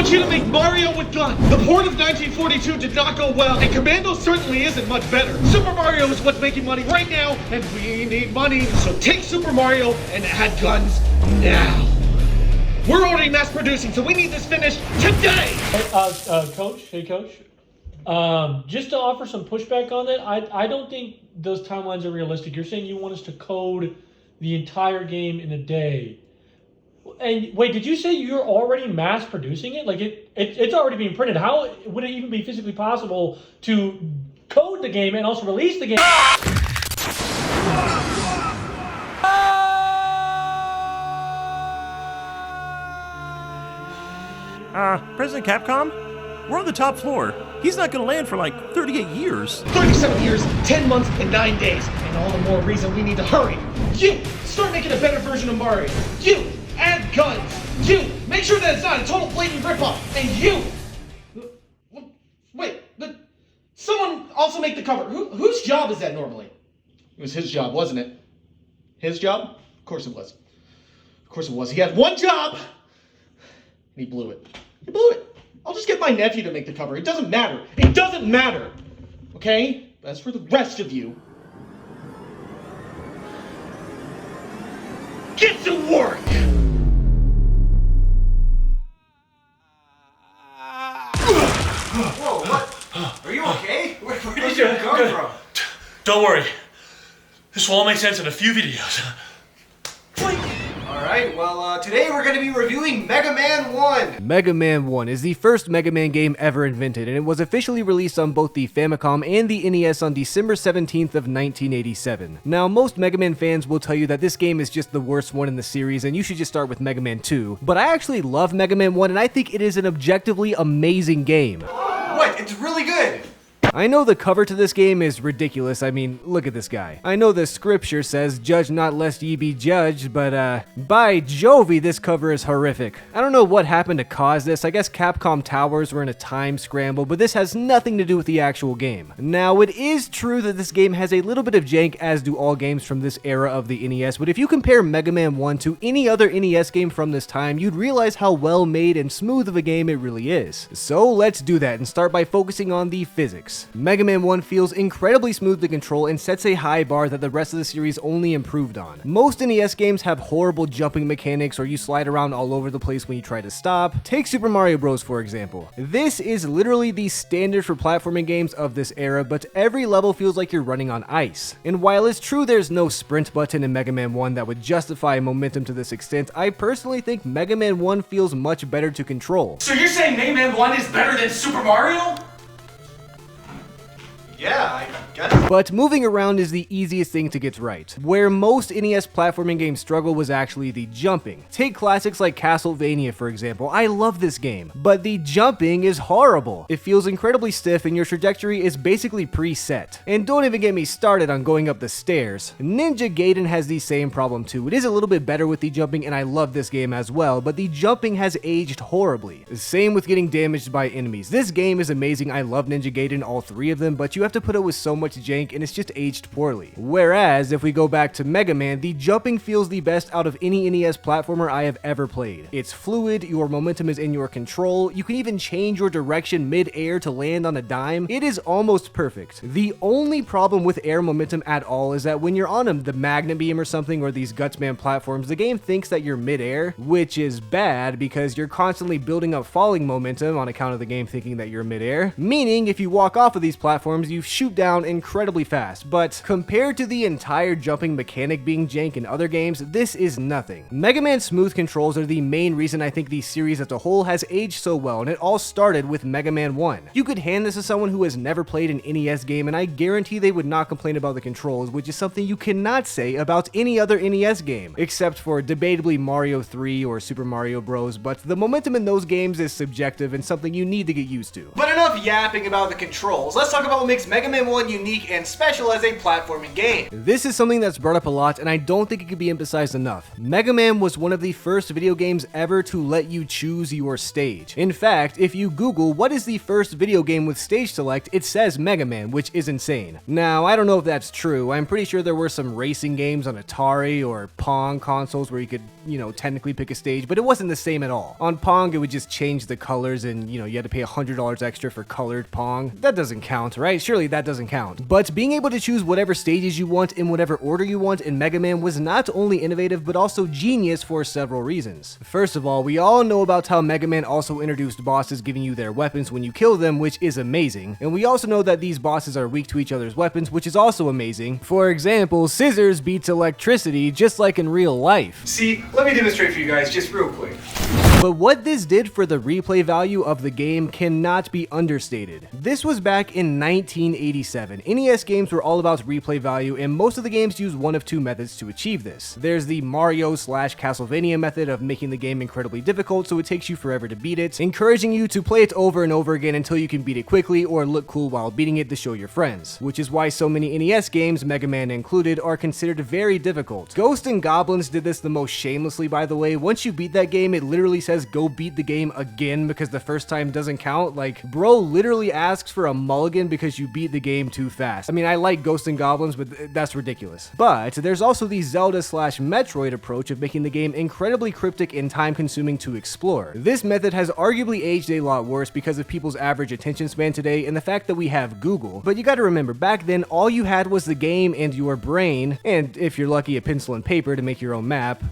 want you to make Mario with guns. The port of 1942 did not go well, and Commando certainly isn't much better. Super Mario is what's making money right now, and we need money. So take Super Mario and add guns now. We're already mass producing, so we need this finished today. Hey, Coach. Just to offer some pushback on that, I don't think those timelines are realistic. You're saying you want us to code the entire game in a day. And wait, did you say you're already mass producing it? Like it's already being printed. How would it even be physically possible to code the game and also release the game? President Capcom? We're on the top floor. He's not gonna land for like 38 years. 37 years, 10 months, and 9 days. And all the more reason we need to hurry. You, start making a better version of Mario. You, add guns. You, make sure that it's not a total blatant ripoff. And you, wait, someone also make the cover. Whose job is that normally? It was his job, wasn't it? His job? Of course it was. Of course it was. He had one job, and he blew it. He blew it. I'll just get my nephew to make the cover. It doesn't matter. It doesn't matter. Okay? As for the rest of you, get to work! Whoa, what? Are you okay? Where did you come from? Don't worry. This will all make sense in a few videos. Alright, well, today we're going to be reviewing Mega Man 1. Mega Man 1 is the first Mega Man game ever invented, and it was officially released on both the Famicom and the NES on December 17th of 1987. Now, most Mega Man fans will tell you that this game is just the worst one in the series, and you should just start with Mega Man 2. But I actually love Mega Man 1, and I think it is an objectively amazing game. What? It's really good! I know the cover to this game is ridiculous. I mean, look at this guy. I know the scripture says, "Judge not lest ye be judged," but by Jovi, this cover is horrific. I don't know what happened to cause this. I guess Capcom Towers were in a time scramble, but this has nothing to do with the actual game. Now, it is true that this game has a little bit of jank, as do all games from this era of the NES, but if you compare Mega Man 1 to any other NES game from this time, you'd realize how well made and smooth of a game it really is. So let's do that and start by focusing on the physics. Mega Man 1 feels incredibly smooth to control and sets a high bar that the rest of the series only improved on. Most NES games have horrible jumping mechanics, or you slide around all over the place when you try to stop. Take Super Mario Bros. For example. This is literally the standard for platforming games of this era, but every level feels like you're running on ice. And while it's true there's no sprint button in Mega Man 1 that would justify momentum to this extent, I personally think Mega Man 1 feels much better to control. So you're saying Mega Man 1 is better than Super Mario? Yeah, I guess. But moving around is the easiest thing to get right. Where most NES platforming games struggle was actually the jumping. Take classics like Castlevania, for example. I love this game, but the jumping is horrible. It feels incredibly stiff and your trajectory is basically preset. And don't even get me started on going up the stairs. Ninja Gaiden has the same problem too. It is a little bit better with the jumping, and I love this game as well, but the jumping has aged horribly. Same with getting damaged by enemies. This game is amazing. I love Ninja Gaiden, all three of them, but you have to put up with so much jank and it's just aged poorly. Whereas, if we go back to Mega Man, the jumping feels the best out of any NES platformer I have ever played. It's fluid, your momentum is in your control, you can even change your direction mid-air to land on a dime. It is almost perfect. The only problem with air momentum at all is that when you're on the Magnet Beam or something, or these Gutsman platforms, the game thinks that you're mid-air, which is bad because you're constantly building up falling momentum on account of the game thinking that you're mid-air, meaning if you walk off of these platforms, you shoot down incredibly fast. But compared to the entire jumping mechanic being jank in other games, this is nothing. Mega Man's smooth controls are the main reason I think the series as a whole has aged so well, and it all started with Mega Man 1. You could hand this to someone who has never played an NES game and I guarantee they would not complain about the controls, which is something you cannot say about any other NES game, except for debatably Mario 3 or Super Mario Bros, but the momentum in those games is subjective and something you need to get used to. But enough yapping about the controls. Let's talk about what makes Mega Man 1 unique unique and special as a platforming game. This is something that's brought up a lot, and I don't think it could be emphasized enough. Mega Man was one of the first video games ever to let you choose your stage. In fact, if you Google what is the first video game with stage select, it says Mega Man, which is insane. Now, I don't know if that's true. I'm pretty sure there were some racing games on Atari or Pong consoles where you could, technically pick a stage, but it wasn't the same at all. On Pong, it would just change the colors and, you had to pay $100 extra for colored Pong. That doesn't count, right? Surely that doesn't count. But being able to choose whatever stages you want in whatever order you want in Mega Man was not only innovative, but also genius for several reasons. First of all, we all know about how Mega Man also introduced bosses giving you their weapons when you kill them, which is amazing. And we also know that these bosses are weak to each other's weapons, which is also amazing. For example, scissors beats electricity, just like in real life. See, let me demonstrate for you guys just real quick. But what this did for the replay value of the game cannot be understated. This was back in 1987. NES games were all about replay value, and most of the games use one of two methods to achieve this. There's the Mario/Castlevania method of making the game incredibly difficult so it takes you forever to beat it, encouraging you to play it over and over again until you can beat it quickly or look cool while beating it to show your friends. Which is why so many NES games, Mega Man included, are considered very difficult. Ghosts and Goblins did this the most shamelessly, by the way. Once you beat that game, it literally says go beat the game again because the first time doesn't count. Like, bro literally asks for a mulligan because you beat the game too fast. I mean, I like Ghosts and Goblins, but that's ridiculous. But there's also the Zelda/Metroid approach of making the game incredibly cryptic and time-consuming to explore. This method has arguably aged a lot worse because of people's average attention span today and the fact that we have Google. But you gotta remember, back then all you had was the game and your brain, and if you're lucky, a pencil and paper to make your own map.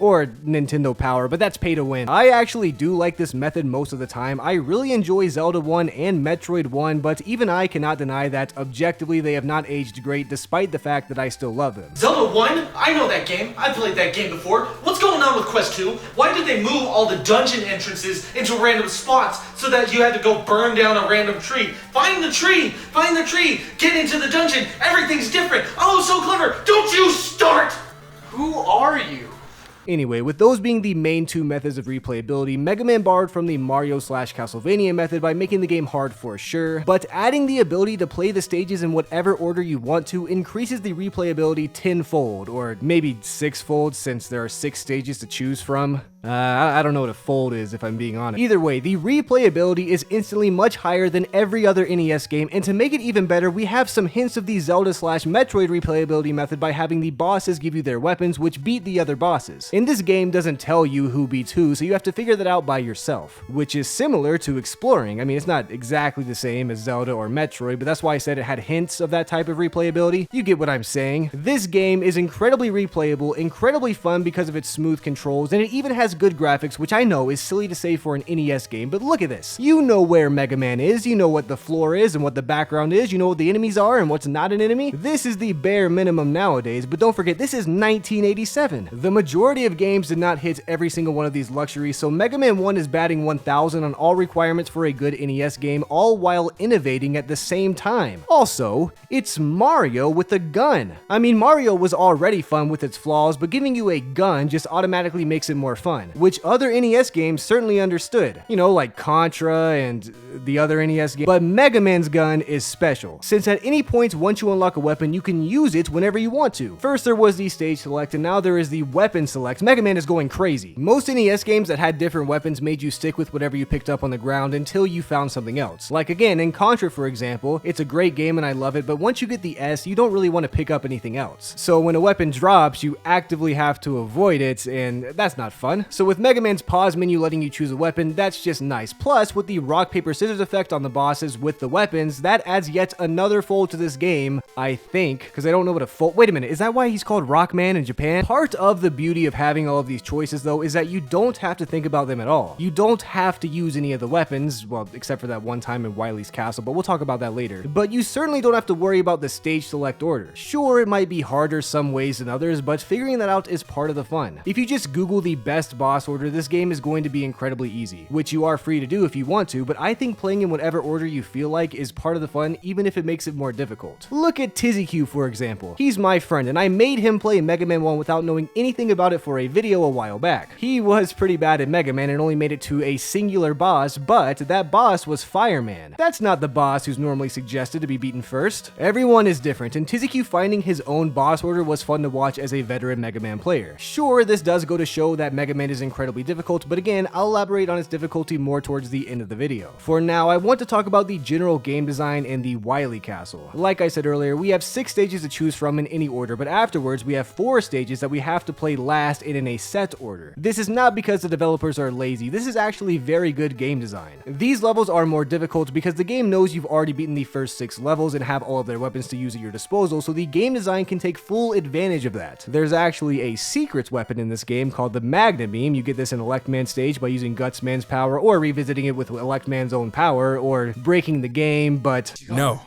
Or Nintendo Power, but that's pay to win. I actually do like this method most of the time. I really enjoy Zelda 1 and Metroid 1, but even I cannot deny that objectively they have not aged great despite the fact that I still love them. Zelda 1? I know that game. I played that game before. What's going on with Quest 2? Why did they move all the dungeon entrances into random spots so that you had to go burn down a random tree? Find the tree! Find the tree! Get into the dungeon! Everything's different! Oh, so clever! Don't you start! Who are you? Anyway, with those being the main two methods of replayability, Mega Man borrowed from the Mario/Castlevania method by making the game hard for sure, but adding the ability to play the stages in whatever order you want to increases the replayability tenfold, or maybe sixfold since there are 6 stages to choose from. I don't know what a fold is if I'm being honest. Either way, the replayability is instantly much higher than every other NES game, and to make it even better, we have some hints of the Zelda/Metroid replayability method by having the bosses give you their weapons, which beat the other bosses. And this game doesn't tell you who beats who, so you have to figure that out by yourself, which is similar to exploring. I mean, it's not exactly the same as Zelda or Metroid, but that's why I said it had hints of that type of replayability. You get what I'm saying. This game is incredibly replayable, incredibly fun because of its smooth controls, and it even has good graphics, which I know is silly to say for an NES game, but look at this. You know where Mega Man is, you know what the floor is and what the background is, you know what the enemies are and what's not an enemy. This is the bare minimum nowadays, but don't forget, this is 1987. The majority of games did not hit every single one of these luxuries, so Mega Man 1 is batting 1000 on all requirements for a good NES game, all while innovating at the same time. Also, it's Mario with a gun. I mean, Mario was already fun with its flaws, but giving you a gun just automatically makes it more fun, which other NES games certainly understood. You know, like Contra and the other NES games. But Mega Man's gun is special, since at any point once you unlock a weapon, you can use it whenever you want to. First there was the stage select, and now there is the weapon select. Mega Man is going crazy. Most NES games that had different weapons made you stick with whatever you picked up on the ground until you found something else. Like again, in Contra for example, it's a great game and I love it, but once you get the S, you don't really want to pick up anything else. So when a weapon drops, you actively have to avoid it, and that's not fun. So with Mega Man's pause menu letting you choose a weapon, that's just nice. Plus, with the rock, paper, scissors effect on the bosses with the weapons, that adds yet another fold to this game, I think, because I don't know what a fold... Wait a minute, is that why he's called Rockman in Japan? Part of the beauty of having all of these choices, though, is that you don't have to think about them at all. You don't have to use any of the weapons, well, except for that one time in Wily's Castle, but we'll talk about that later. But you certainly don't have to worry about the stage select order. Sure, it might be harder some ways than others, but figuring that out is part of the fun. If you just Google the best boss order, this game is going to be incredibly easy, which you are free to do if you want to, but I think playing in whatever order you feel like is part of the fun, even if it makes it more difficult. Look at TizziQ, for example. He's my friend, and I made him play Mega Man 1 without knowing anything about it for a video a while back. He was pretty bad at Mega Man and only made it to a singular boss, but that boss was Fireman. That's not the boss who's normally suggested to be beaten first. Everyone is different, and TizziQ finding his own boss order was fun to watch as a veteran Mega Man player. Sure, this does go to show that Mega Man is incredibly difficult, but again, I'll elaborate on its difficulty more towards the end of the video. For now, I want to talk about the general game design and the Wily Castle. Like I said earlier, we have 6 stages to choose from in any order, but afterwards we have 4 stages that we have to play last and in a set order. This is not because the developers are lazy, this is actually very good game design. These levels are more difficult because the game knows you've already beaten the first 6 levels and have all of their weapons to use at your disposal, so the game design can take full advantage of that. There's actually a secret weapon in this game called the Magnet Beam. You get this in Elect Man stage by using Gutsman's power or revisiting it with Elect Man's own power or breaking the game, but No.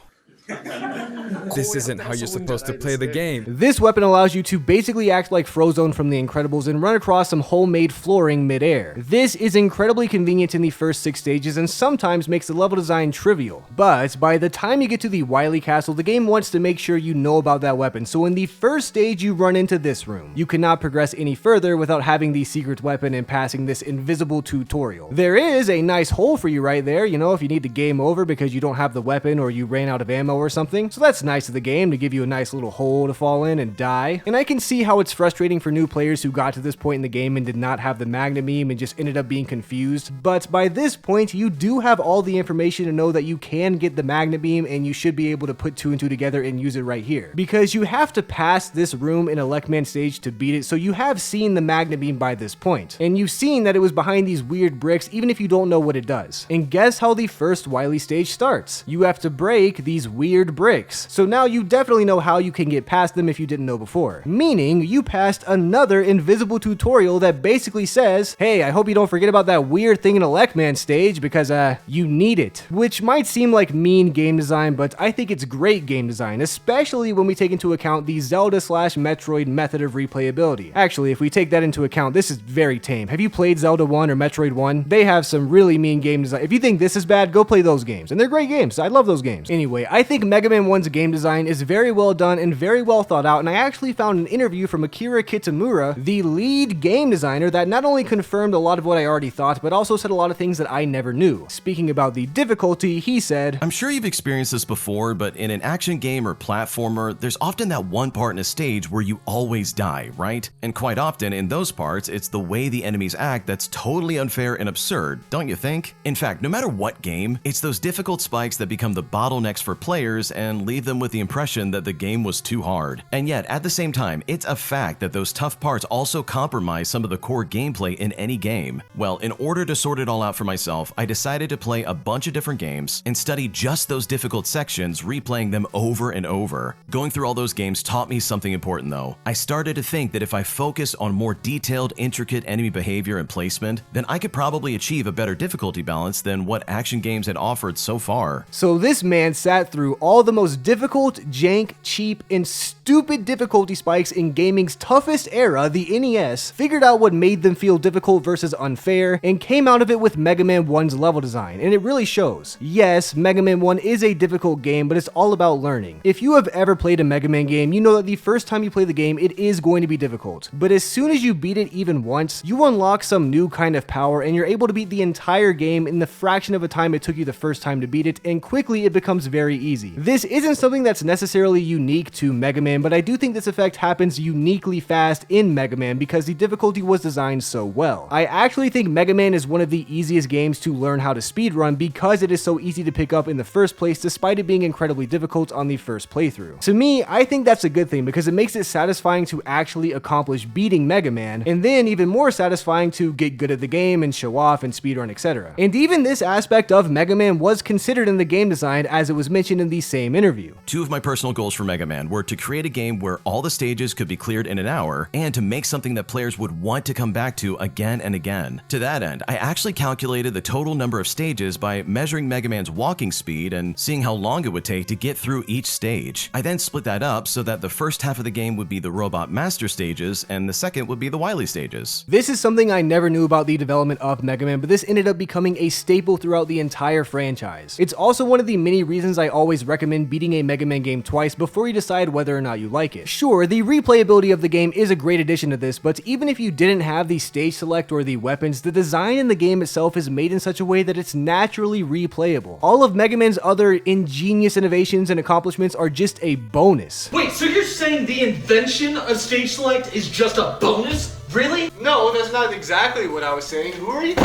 This isn't how you're supposed to play the game. this weapon allows you to basically act like Frozone from The Incredibles and run across some homemade flooring mid-air. This is incredibly convenient in the first 6 stages and sometimes makes the level design trivial. But by the time you get to the Wily Castle, the game wants to make sure you know about that weapon. So in the first stage, you run into this room. You cannot progress any further without having the secret weapon and passing this invisible tutorial. There is a nice hole for you right there, you know, if you need to game over because you don't have the weapon or you ran out of ammo or something. So that's nice of the game to give you a nice little hole to fall in and die. And I can see how it's frustrating for new players who got to this point in the game and did not have the Magnet Beam and just ended up being confused. But by this point, you do have all the information to know that you can get the Magnet Beam and you should be able to put 2 and 2 together and use it right here. Because you have to pass this room in Elect Man stage to beat it, so you have seen the Magnet Beam by this point. And you've seen that it was behind these weird bricks even if you don't know what it does. And guess how the first Wily stage starts? You have to break these weird bricks. So now you definitely know how you can get past them if you didn't know before. Meaning, you passed another invisible tutorial that basically says, hey, I hope you don't forget about that weird thing in Elect Man stage because, you need it. Which might seem like mean game design, but I think it's great game design, especially when we take into account the Zelda/Metroid method of replayability. Actually, if we take that into account, this is very tame. Have you played Zelda 1 or Metroid 1? They have some really mean game design. If you think this is bad, go play those games. And they're great games. I love those games. Anyway, I think Mega Man 1's game design is very well done and very well thought out, and I actually found an interview from Akira Kitamura, the lead game designer, that not only confirmed a lot of what I already thought, but also said a lot of things that I never knew. Speaking about the difficulty, he said, I'm sure you've experienced this before, but in an action game or platformer, there's often that one part in a stage where you always die, right? And quite often in those parts, it's the way the enemies act that's totally unfair and absurd, don't you think? In fact, no matter what game, it's those difficult spikes that become the bottlenecks for players and leave them with the impression that the game was too hard. And yet, at the same time, it's a fact that those tough parts also compromise some of the core gameplay in any game. Well, in order to sort it all out for myself, I decided to play a bunch of different games and study just those difficult sections, replaying them over and over. Going through all those games taught me something important though. I started to think that if I focused on more detailed, intricate enemy behavior and placement, then I could probably achieve a better difficulty balance than what action games had offered so far. So this man sat through all the most difficult, jank, cheap, and stupid difficulty spikes in gaming's toughest era, the NES, figured out what made them feel difficult versus unfair, and came out of it with Mega Man 1's level design, and it really shows. Yes, Mega Man 1 is a difficult game, but it's all about learning. If you have ever played a Mega Man game, you know that the first time you play the game, it is going to be difficult. But as soon as you beat it even once, you unlock some new kind of power, and you're able to beat the entire game in the fraction of a time it took you the first time to beat it, and quickly it becomes very easy. This isn't something that's necessarily unique to Mega Man, but I do think this effect happens uniquely fast in Mega Man because the difficulty was designed so well. I actually think Mega Man is one of the easiest games to learn how to speedrun because it is so easy to pick up in the first place despite it being incredibly difficult on the first playthrough. To me, I think that's a good thing because it makes it satisfying to actually accomplish beating Mega Man, and then even more satisfying to get good at the game and show off and speedrun, etc. And even this aspect of Mega Man was considered in the game design as it was mentioned in the same interview. Two of my personal goals for Mega Man were to create a game where all the stages could be cleared in an hour, and to make something that players would want to come back to again and again. To that end, I actually calculated the total number of stages by measuring Mega Man's walking speed and seeing how long it would take to get through each stage. I then split that up so that the first half of the game would be the Robot Master stages, and the second would be the Wily stages. This is something I never knew about the development of Mega Man, but this ended up becoming a staple throughout the entire franchise. It's also one of the many reasons I always recommend beating a Mega Man game twice before you decide whether or not you like it. Sure, the replayability of the game is a great addition to this, but even if you didn't have the stage select or the weapons, the design in the game itself is made in such a way that it's naturally replayable. All of Mega Man's other ingenious innovations and accomplishments are just a bonus. Wait, so you're saying the invention of stage select is just a bonus? Really? No, that's not exactly what I was saying. Who are you?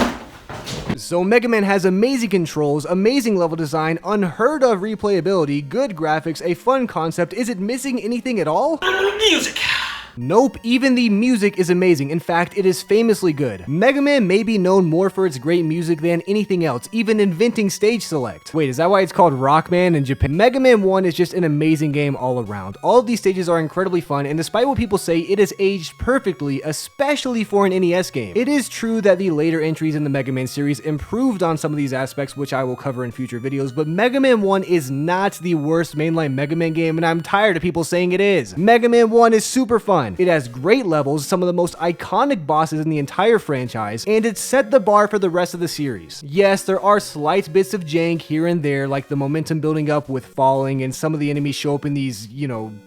So Mega Man has amazing controls, amazing level design, unheard of replayability, good graphics, a fun concept. Is it missing anything at all? Music! Nope, even the music is amazing. In fact, it is famously good. Mega Man may be known more for its great music than anything else, even inventing stage select. Wait, is that why it's called Rockman in Japan? Mega Man 1 is just an amazing game all around. All of these stages are incredibly fun, and despite what people say, it has aged perfectly, especially for an NES game. It is true that the later entries in the Mega Man series improved on some of these aspects, which I will cover in future videos, but Mega Man 1 is not the worst mainline Mega Man game, and I'm tired of people saying it is. Mega Man 1 is super fun. It has great levels, some of the most iconic bosses in the entire franchise, and it set the bar for the rest of the series. Yes, there are slight bits of jank here and there, like the momentum building up with falling, and some of the enemies show up in these,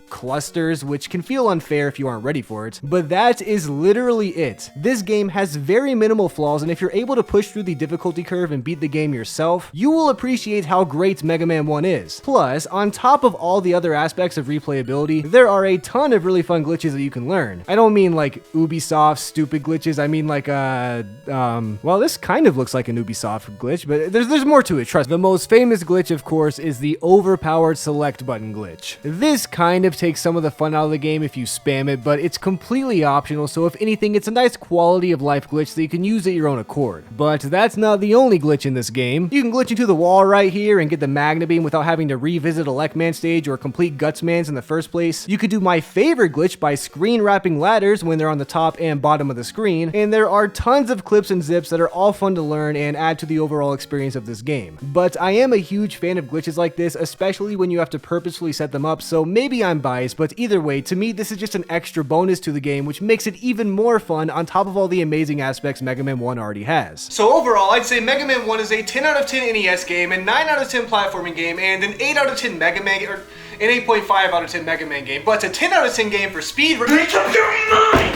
clusters, which can feel unfair if you aren't ready for it, but that is literally it. This game has very minimal flaws, and if you're able to push through the difficulty curve and beat the game yourself, you will appreciate how great Mega Man 1 is. Plus, on top of all the other aspects of replayability, there are a ton of really fun glitches that you can learn. I don't mean like Ubisoft stupid glitches, I mean like well, this kind of looks like an Ubisoft glitch, but there's more to it, trust me. The most famous glitch, of course, is the overpowered select button glitch. This kind of takes some of the fun out of the game if you spam it, but it's completely optional, so if anything, it's a nice quality of life glitch that you can use at your own accord. But that's not the only glitch in this game. You can glitch into the wall right here and get the Magna Beam without having to revisit a Lek-Man stage or complete Gutsmans in the first place. You could do my favorite glitch by screen wrapping ladders when they're on the top and bottom of the screen, and there are tons of clips and zips that are all fun to learn and add to the overall experience of this game. But I am a huge fan of glitches like this, especially when you have to purposefully set them up, so maybe I'm biased, but either way, to me this is just an extra bonus to the game, which makes it even more fun on top of all the amazing aspects Mega Man 1 already has. So overall, I'd say Mega Man 1 is a 10 out of 10 NES game, a 9 out of 10 platforming game, and an 8 out of 10 Mega Man, or an 8.5 out of 10 Mega Man game, but it's a 10 out of 10 game for speed. Make up your mind!